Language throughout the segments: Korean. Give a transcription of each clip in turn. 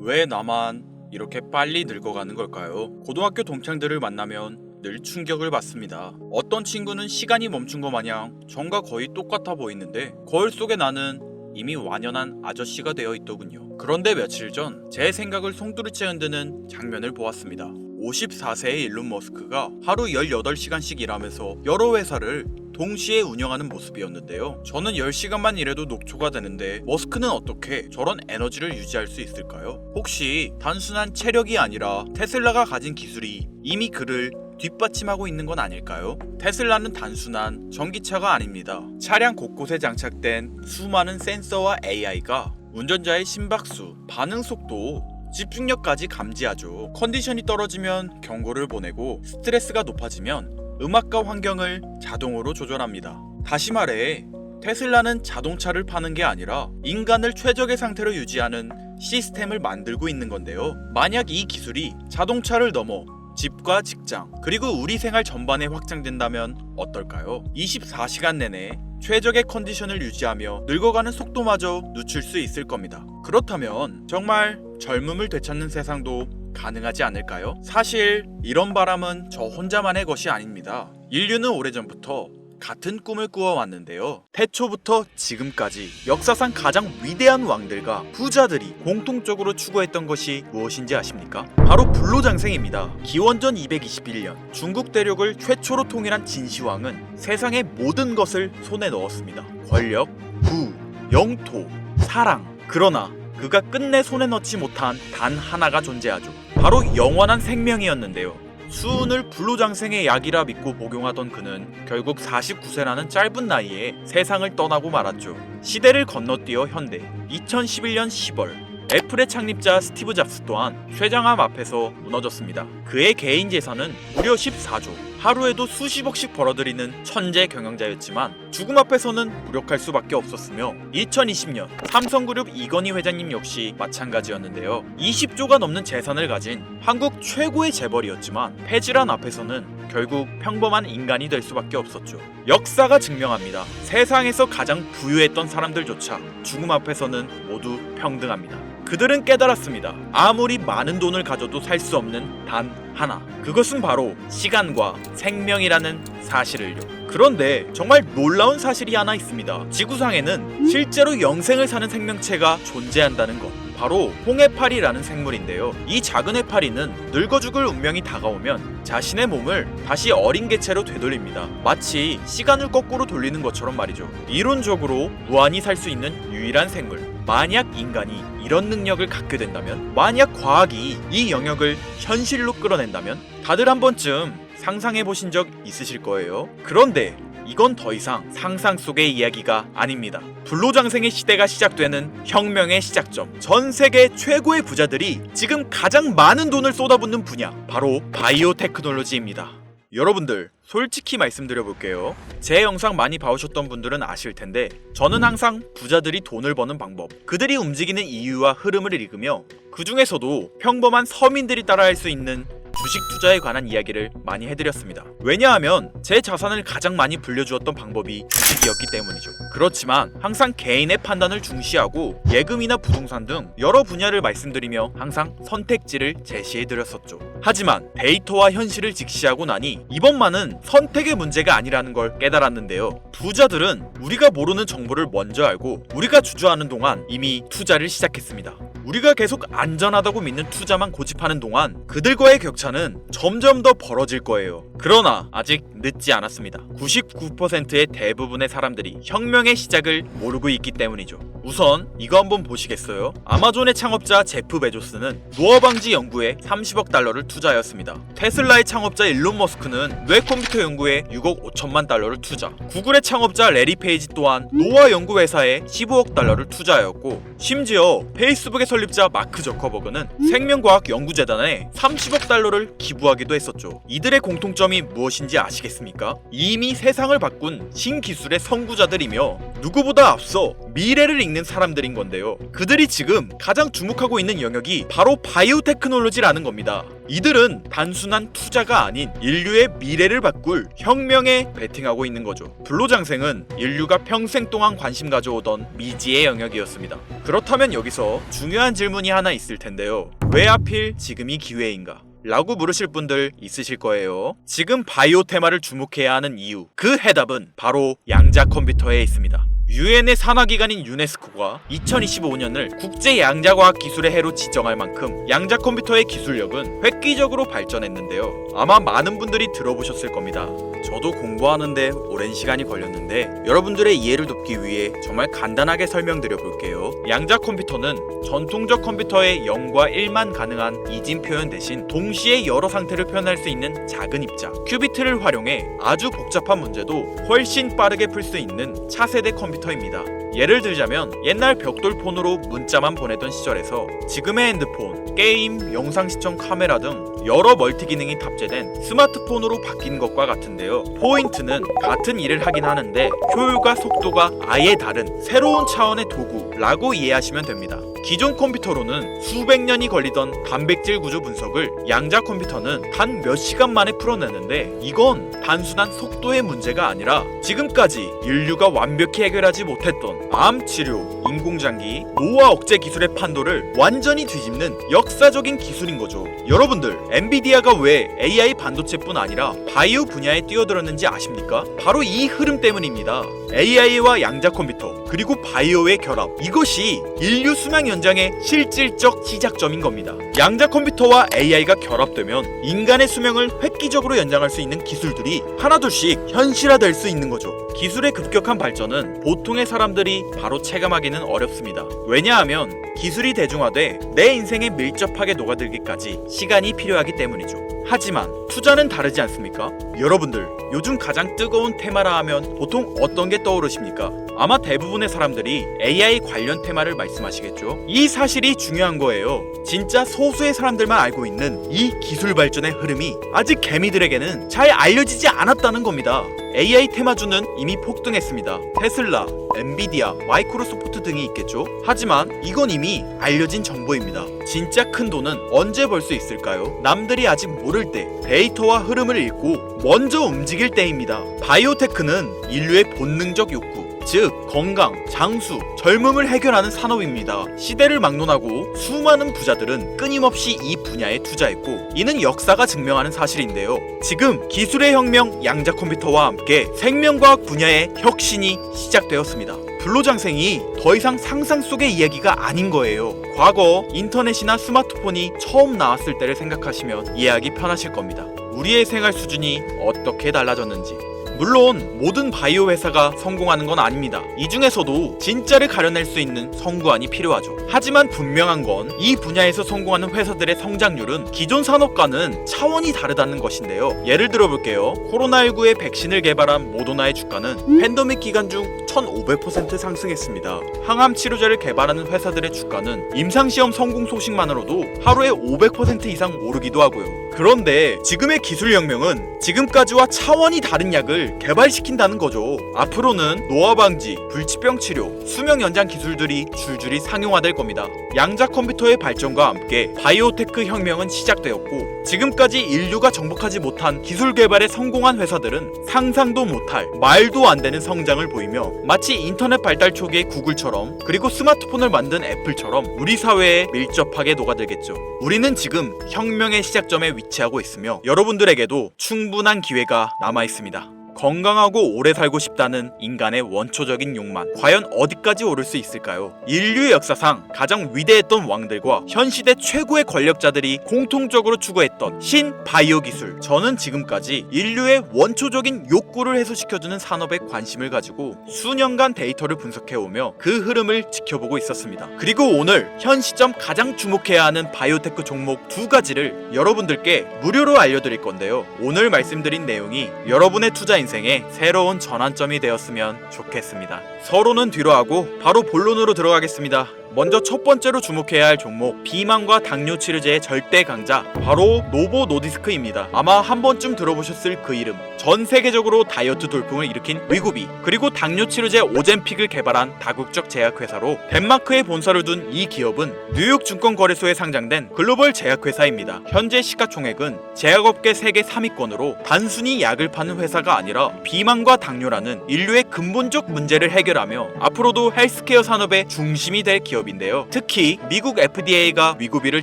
왜 나만 이렇게 빨리 늙어가는 걸까요? 고등학교 동창들을 만나면 늘 충격을 받습니다. 어떤 친구는 시간이 멈춘 것 마냥 전과 거의 똑같아 보이는데 거울 속에 나는 이미 완연한 아저씨가 되어 있더군요. 그런데 며칠 전 제 생각을 송두리째 흔드는 장면을 보았습니다. 54세의 일론 머스크가 하루 18시간씩 일하면서 여러 회사를 동시에 운영하는 모습이었는데요. 저는 10시간만 일해도 녹초가 되는데 머스크는 어떻게 저런 에너지를 유지할 수 있을까요? 혹시 단순한 체력이 아니라 테슬라가 가진 기술이 이미 그를 뒷받침하고 있는 건 아닐까요? 테슬라는 단순한 전기차가 아닙니다. 차량 곳곳에 장착된 수많은 센서와 AI가 운전자의 심박수, 반응 속도, 집중력까지 감지하죠. 컨디션이 떨어지면 경고를 보내고 스트레스가 높아지면 음악과 환경을 자동으로 조절합니다. 다시 말해 테슬라는 자동차를 파는 게 아니라 인간을 최적의 상태로 유지하는 시스템을 만들고 있는 건데요. 만약 이 기술이 자동차를 넘어 집과 직장 그리고 우리 생활 전반에 확장된다면 어떨까요? 24시간 내내 최적의 컨디션을 유지하며 늙어가는 속도마저 늦출 수 있을 겁니다. 그렇다면 정말 젊음을 되찾는 세상도 가능하지 않을까요? 사실 이런 바람은 저 혼자만의 것이 아닙니다. 인류는 오래전부터 같은 꿈을 꾸어왔는데요. 태초부터 지금까지 역사상 가장 위대한 왕들과 부자들이 공통적으로 추구했던 것이 무엇인지 아십니까? 바로 불로장생입니다. 기원전 221년 중국 대륙을 최초로 통일한 진시황은 세상의 모든 것을 손에 넣었습니다. 권력, 부, 영토, 사랑. 그러나 그가 끝내 손에 넣지 못한 단 하나가 존재하죠. 바로 영원한 생명이었는데요. 수은을 불로장생의 약이라 믿고 복용하던 그는 결국 49세라는 짧은 나이에 세상을 떠나고 말았죠. 시대를 건너뛰어 현대 2011년 10월 애플의 창립자 스티브 잡스 또한 쇠장암 앞에서 무너졌습니다. 그의 개인 재산은 무려 14조, 하루에도 수십억씩 벌어들이는 천재 경영자였지만 죽음 앞에서는 무력할 수밖에 없었으며 2020년 삼성그룹 이건희 회장님 역시 마찬가지였는데요. 20조가 넘는 재산을 가진 한국 최고의 재벌이었지만 폐질환 앞에서는 결국 평범한 인간이 될 수밖에 없었죠. 역사가 증명합니다. 세상에서 가장 부유했던 사람들조차 죽음 앞에서는 모두 평등합니다. 그들은 깨달았습니다. 아무리 많은 돈을 가져도 살 수 없는 단 하나. 그것은 바로 시간과 생명이라는 사실을요. 그런데 정말 놀라운 사실이 하나 있습니다. 지구상에는 실제로 영생을 사는 생명체가 존재한다는 것. 바로 홍해파리라는 생물인데요. 이 작은 해파리는 늙어 죽을 운명이 다가오면 자신의 몸을 다시 어린 개체로 되돌립니다. 마치 시간을 거꾸로 돌리는 것처럼 말이죠. 이론적으로 무한히 살 수 있는 유일한 생물. 만약 인간이 이런 능력을 갖게 된다면, 만약 과학이 이 영역을 현실로 끌어낸다면 다들 한 번쯤 상상해 보신 적 있으실 거예요. 그런데 이건 더 이상 상상 속의 이야기가 아닙니다. 불로장생의 시대가 시작되는 혁명의 시작점. 전 세계 최고의 부자들이 지금 가장 많은 돈을 쏟아붓는 분야, 바로 바이오 테크놀로지입니다. 여러분들 솔직히 말씀드려볼게요. 제 영상 많이 봐오셨던 분들은 아실 텐데 저는 항상 부자들이 돈을 버는 방법, 그들이 움직이는 이유와 흐름을 읽으며 그 중에서도 평범한 서민들이 따라할 수 있는 주식 투자에 관한 이야기를 많이 해드렸습니다. 왜냐하면 제 자산을 가장 많이 불려주었던 방법이 주식이었기 때문이죠. 그렇지만 항상 개인의 판단을 중시하고 예금이나 부동산 등 여러 분야를 말씀드리며 항상 선택지를 제시해드렸었죠. 하지만 데이터와 현실을 직시하고 나니 이번만은 선택의 문제가 아니라는 걸 깨달았는데요. 부자들은 우리가 모르는 정보를 먼저 알고 우리가 주저하는 동안 이미 투자를 시작했습니다. 우리가 계속 안전하다고 믿는 투자만 고집하는 동안 그들과의 격차는 점점 더 벌어질 거예요. 그러나 아직 늦지 않았습니다. 99%의 대부분의 사람들이 혁명의 시작을 모르고 있기 때문이죠. 우선 이거 한번 보시겠어요? 아마존의 창업자 제프 베조스는 노화 방지 연구에 30억 달러를 투자하였습니다. 테슬라의 창업자 일론 머스크는 뇌 컴퓨터 연구에 6억 5천만 달러를 투자. 구글의 창업자 레리 페이지 또한 노화 연구 회사에 15억 달러를 투자하였고, 심지어 페이스북의 설립자 마크 저커버그는 생명과학 연구재단에 30억 달러를 기부하기도 했었죠. 이들의 공통점이 무엇인지 아시겠습니까? 이미 세상을 바꾼 신기술의 선구자들이며 누구보다 앞서 미래를 읽는 사람들인 건데요. 그들이 지금 가장 주목하고 있는 영역이 바로 바이오테크놀로지라는 겁니다. 이들은 단순한 투자가 아닌 인류의 미래를 바꿀 혁명에 베팅하고 있는 거죠. 불로장생은 인류가 평생 동안 관심 가져오던 미지의 영역이었습니다. 그렇다면 여기서 중요한 질문이 하나 있을 텐데요. 왜 하필 지금이 기회인가? 라고 물으실 분들 있으실 거예요. 지금 바이오 테마를 주목해야 하는 이유, 그 해답은 바로 양자 컴퓨터에 있습니다. 유엔의 산하기관인 유네스코가 2025년을 국제 양자과학 기술의 해로 지정할 만큼 양자 컴퓨터의 기술력은 획기적으로 발전했는데요. 아마 많은 분들이 들어보셨을 겁니다. 저도 공부하는데 오랜 시간이 걸렸는데 여러분들의 이해를 돕기 위해 정말 간단하게 설명드려 볼게요. 양자 컴퓨터는 전통적 컴퓨터의 0과 1만 가능한 이진 표현 대신 동시에 여러 상태를 표현할 수 있는 작은 입자 큐비트를 활용해 아주 복잡한 문제도 훨씬 빠르게 풀 수 있는 차세대 컴퓨터입니다. 예를 들자면 옛날 벽돌폰으로 문자만 보내던 시절에서 지금의 핸드폰, 게임, 영상 시청 카메라 등 여러 멀티 기능이 탑재된 스마트폰으로 바뀐 것과 같은데요. 포인트는 같은 일을 하긴 하는데 효율과 속도가 아예 다른 새로운 차원의 도구라고 이해하시면 됩니다. 기존 컴퓨터로는 수백 년이 걸리던 단백질 구조 분석을 양자 컴퓨터는 단 몇 시간 만에 풀어내는데 이건 단순한 속도의 문제가 아니라 지금까지 인류가 완벽히 해결하지 못했던 암 치료, 인공장기, 노화 억제 기술의 판도를 완전히 뒤집는 역사적인 기술인 거죠. 여러분들, 엔비디아가 왜 AI 반도체뿐 아니라 바이오 분야에 뛰어들었는지 아십니까? 바로 이 흐름 때문입니다. AI와 양자 컴퓨터 그리고 바이오의 결합, 이것이 인류 수명 연장의 실질적 시작점인 겁니다. 양자 컴퓨터와 AI가 결합되면 인간의 수명을 획기적으로 연장할 수 있는 기술들이 하나둘씩 현실화될 수 있는 거죠. 기술의 급격한 발전은 보통의 사람들이 바로 체감하기는 어렵습니다. 왜냐하면 기술이 대중화돼 내 인생에 밀접하게 녹아들기까지 시간이 필요하기 때문이죠. 하지만 투자는 다르지 않습니까? 여러분들, 요즘 가장 뜨거운 테마라 하면 보통 어떤 게 떠오르십니까? 아마 대부분의 사람들이 AI 관련 테마를 말씀하시겠죠? 이 사실이 중요한 거예요. 진짜 소수의 사람들만 알고 있는 이 기술 발전의 흐름이 아직 개미들에게는 잘 알려지지 않았다는 겁니다. AI 테마주는 이미 폭등했습니다. 테슬라, 엔비디아, 마이크로소프트 등이 있겠죠? 하지만 이건 이미 알려진 정보입니다. 진짜 큰 돈은 언제 벌 수 있을까요? 남들이 아직 모를 때 데이터와 흐름을 읽고 먼저 움직일 때입니다. 바이오테크는 인류의 본능적 욕구, 즉 건강, 장수, 젊음을 해결하는 산업입니다. 시대를 막론하고 수많은 부자들은 끊임없이 이 분야에 투자했고 이는 역사가 증명하는 사실인데요. 지금 기술의 혁명 양자 컴퓨터와 함께 생명과학 분야의 혁신이 시작되었습니다. 불로장생이 더 이상 상상 속의 이야기가 아닌 거예요. 과거 인터넷이나 스마트폰이 처음 나왔을 때를 생각하시면 이해하기 편하실 겁니다. 우리의 생활 수준이 어떻게 달라졌는지. 물론 모든 바이오 회사가 성공하는 건 아닙니다. 이 중에서도 진짜를 가려낼 수 있는 선구안이 필요하죠. 하지만 분명한 건 이 분야에서 성공하는 회사들의 성장률은 기존 산업과는 차원이 다르다는 것인데요. 예를 들어 볼게요. 코로나19의 백신을 개발한 모더나의 주가는 팬데믹 기간 중 1500% 상승했습니다. 항암 치료제를 개발하는 회사들의 주가는 임상시험 성공 소식만으로도 하루에 500% 이상 오르기도 하고요. 그런데 지금의 기술 혁명은 지금까지와 차원이 다른 약을 개발시킨다는 거죠. 앞으로는 노화 방지, 불치병 치료, 수명 연장 기술들이 줄줄이 상용화될 겁니다. 양자 컴퓨터의 발전과 함께 바이오테크 혁명은 시작되었고 지금까지 인류가 정복하지 못한 기술 개발에 성공한 회사들은 상상도 못할 말도 안 되는 성장을 보이며 마치 인터넷 발달 초기의 구글처럼 그리고 스마트폰을 만든 애플처럼 우리 사회에 밀접하게 녹아들겠죠. 우리는 지금 혁명의 시작점에 위치하고 있으며 여러분들에게도 충분한 기회가 남아 있습니다. 건강하고 오래 살고 싶다는 인간의 원초적인 욕망, 과연 어디까지 오를 수 있을까요? 인류의 역사상 가장 위대했던 왕들과 현 시대 최고의 권력자들이 공통적으로 추구했던 신바이오 기술. 저는 지금까지 인류의 원초적인 욕구를 해소시켜주는 산업에 관심을 가지고 수년간 데이터를 분석해오며 그 흐름을 지켜보고 있었습니다. 그리고 오늘 현 시점 가장 주목해야 하는 바이오테크 종목 두 가지를 여러분들께 무료로 알려드릴 건데요. 오늘 말씀드린 내용이 여러분의 투자 인생의 새로운 전환점이 되었으면 좋겠습니다. 서로는 뒤로 하고 바로 본론으로 들어가겠습니다. 먼저 첫 번째로 주목해야 할 종목, 비만과 당뇨 치료제의 절대 강자, 바로 노보 노디스크입니다. 아마 한 번쯤 들어보셨을 그 이름. 전 세계적으로 다이어트 돌풍을 일으킨 위고비, 그리고 당뇨 치료제 오젬픽을 개발한 다국적 제약회사로 덴마크에 본사를 둔 이 기업은 뉴욕 증권거래소에 상장된 글로벌 제약회사입니다. 현재 시가총액은 제약업계 세계 3위권으로 단순히 약을 파는 회사가 아니라 비만과 당뇨라는 인류의 근본적 문제를 해결하며 앞으로도 헬스케어 산업의 중심이 될 기업인데요. 특히 미국 FDA가 위고비를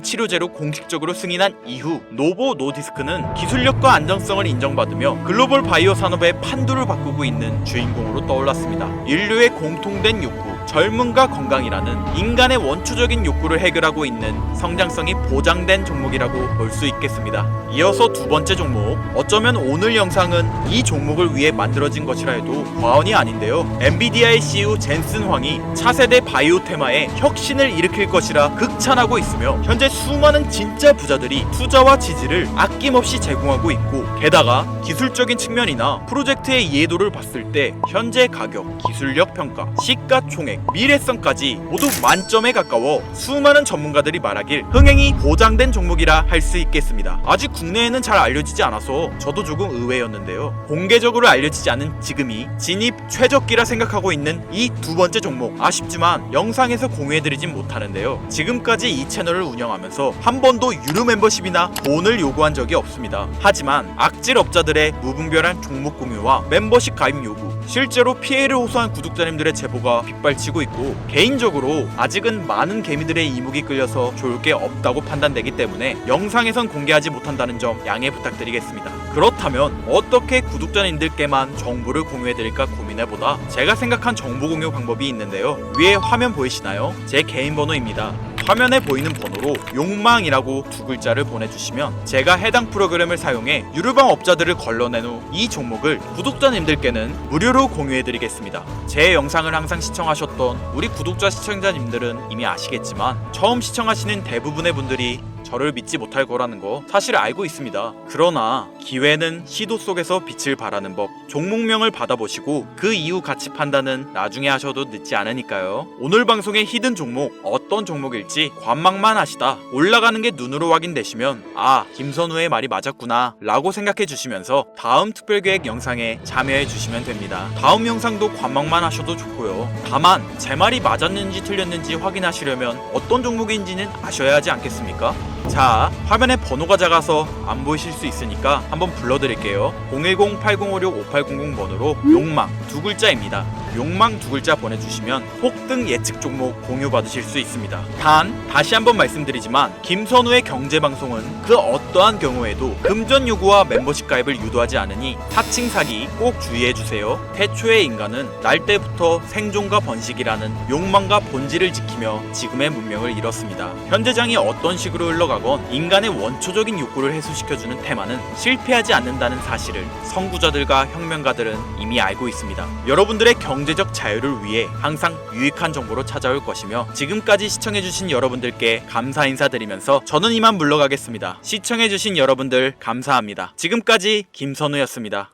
치료제로 공식적으로 승인한 이후 노보 노디스크는 기술력과 안정성을 인정받으며 글로벌 바이오 산업의 판도를 바꾸고 있는 주인공으로 떠올랐습니다. 인류의 공통된 욕구, 젊음과 건강이라는 인간의 원초적인 욕구를 해결하고 있는 성장성이 보장된 종목이라고 볼 수 있겠습니다. 이어서 두 번째 종목, 어쩌면 오늘 영상은 이 종목을 위해 만들어진 것이라 해도 과언이 아닌데요. 엔비디아의 CEO 젠슨 황이 차세대 바이오 테마에 혁신을 일으킬 것이라 극찬하고 있으며 현재 수많은 진짜 부자들이 투자와 지지를 아낌없이 제공하고 있고, 게다가 기술적인 측면이나 프로젝트의 이해도를 봤을 때 현재 가격, 기술력 평가, 시가총액, 미래성까지 모두 만점에 가까워 수많은 전문가들이 말하길 흥행이 보장된 종목이라 할 수 있겠습니다. 아직 국내에는 잘 알려지지 않아서 저도 조금 의외였는데요. 공개적으로 알려지지 않은 지금이 진입 최적기라 생각하고 있는 이 두 번째 종목, 아쉽지만 영상에서 공유해드리진 못하는데요. 지금까지 이 채널을 운영하면서 한 번도 유료 멤버십이나 돈을 요구한 적이 없습니다. 하지만 악질 업자들의 무분별한 종목 공유와 멤버십 가입 요구, 실제로 피해를 호소한 구독자님들의 제보가 빗발치고 있고, 개인적으로 아직은 많은 개미들의 이목이 끌려서 좋을 게 없다고 판단되기 때문에 영상에선 공개하지 못한다는 점 양해 부탁드리겠습니다. 그렇다면 어떻게 구독자님들께만 정보를 공유해드릴까 고민해보다 제가 생각한 정보 공유 방법이 있는데요. 위에 화면 보이시나요? 제 개인 번호입니다. 화면에 보이는 번호로 욕망이라고 두 글자를 보내주시면 제가 해당 프로그램을 사용해 유료방 업자들을 걸러낸 후 이 종목을 구독자님들께는 무료로 공유해드리겠습니다. 제 영상을 항상 시청하셨던 우리 구독자 시청자님들은 이미 아시겠지만 처음 시청하시는 대부분의 분들이 저를 믿지 못할 거라는 거 사실 알고 있습니다. 그러나 기회는 시도 속에서 빛을 발하는 법, 종목명을 받아보시고 그 이후 가치 판단은 나중에 하셔도 늦지 않으니까요. 오늘 방송의 히든 종목, 어떤 종목일지 관망만 하시다 올라가는 게 눈으로 확인되시면 아, 김선우의 말이 맞았구나 라고 생각해 주시면서 다음 특별계획 영상에 참여해 주시면 됩니다. 다음 영상도 관망만 하셔도 좋고요. 다만 제 말이 맞았는지 틀렸는지 확인하시려면 어떤 종목인지는 아셔야 하지 않겠습니까? 자, 화면에 번호가 작아서 안 보이실 수 있으니까 한번 불러드릴게요. 010-8056-5800 번호로 욕망 두 글자입니다. 욕망 두 글자 보내주시면 폭등 예측 종목 공유 받으실 수 있습니다. 단 다시 한번 말씀드리지만 김선우의 경제방송은 그 어떠한 경우에도 금전 요구와 멤버십 가입을 유도하지 않으니 사칭 사기 꼭 주의해주세요. 태초의 인간은 날 때부터 생존과 번식이라는 욕망과 본질을 지키며 지금의 문명을 이뤘습니다. 현재장이 어떤 식으로 흘러가건 인간의 원초적인 욕구를 해소시켜주는 테마는 실패하지 않는다는 사실을 선구자들과 혁명가들은 이미 알고 있습니다. 여러분들의 경제적 자유를 위해 항상 유익한 정보로 찾아올 것이며, 지금까지 시청해주신 여러분들께 감사 인사드리면서 저는 이만 물러가겠습니다. 시청해주신 여러분들 감사합니다. 지금까지 김선우였습니다.